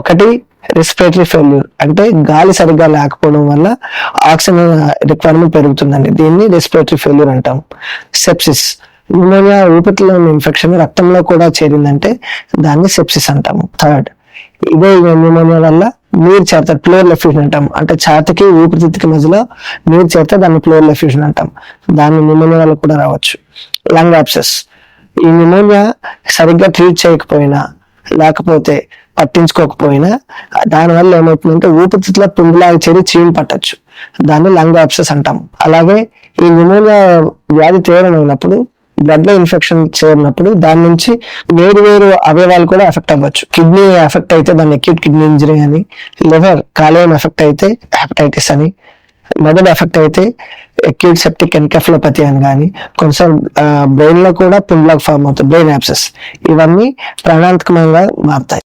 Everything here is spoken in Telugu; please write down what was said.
ఒకటి రెస్పిరేటరీ ఫెయిల్యూర్, అంటే గాలి సరిగ్గా లేకపోవడం వల్ల ఆక్సిజన్ రిక్వైర్మెంట్ పెరుగుతుందండి, దీన్ని రెస్పిరేటరీ ఫెయిల్యూర్ అంటాం. సెప్సిస్, న్యూమోనియా ఊపిరితిత్తులో ఉన్న ఇన్ఫెక్షన్ రక్తంలో కూడా చేరిందంటే దాన్ని సెప్సిస్ అంటాము. థర్డ్, ఇదే న్యూమోనియా వల్ల నీరు చేరతారు, ప్లేయర్ ఎఫ్యూజన్ అంటాం, అంటే ఛాతీకి ఊపిరితిత్తుకి మధ్యలో నీరు చేరితే దాన్ని ప్లేయర్ ఎఫ్యూజన్ అంటాం, దాన్ని న్యూమోనియా వల్ల కూడా రావచ్చు. లంగ్ అబ్సెస్, ఈ న్యూమోనియా సరిగ్గా ట్రీట్ చేయకపోయినా లేకపోతే పట్టించుకోకపోయినా దానివల్ల ఏమవుతుందంటే ఊపిరితిత్తులో పుండులాగా చేరి చీము పట్టచ్చు, దాన్ని లంగ్ అబ్సెస్ అంటాం. అలాగే ఈ న్యూమోనియా వ్యాధి తీవ్రమైనప్పుడు బ్లడ్ లో ఇన్ఫెక్షన్ చేరినప్పుడు దాని నుంచి వేరు వేరు అవయవాలు కూడా ఎఫెక్ట్ అవ్వచ్చు. కిడ్నీ ఎఫెక్ట్ అయితే దాన్ని అక్యూట్ కిడ్నీ ఇంజరీ అని, లివర్ కాలేయం ఎఫెక్ట్ అయితే హెపటైటిస్ అని, మెదడు ఎఫెక్ట్ అయితే అక్యూట్ సెప్టిక్ ఎన్కెఫలోపతి అని, కానీ కొన్నిసార్లు బ్రెయిన్ లో కూడా పుండ్లాగా ఫామ్ అవుతుంది, బ్రెయిన్ యాబ్సెస్. ఇవన్నీ ప్రాణాంతకంగా మారుతాయి.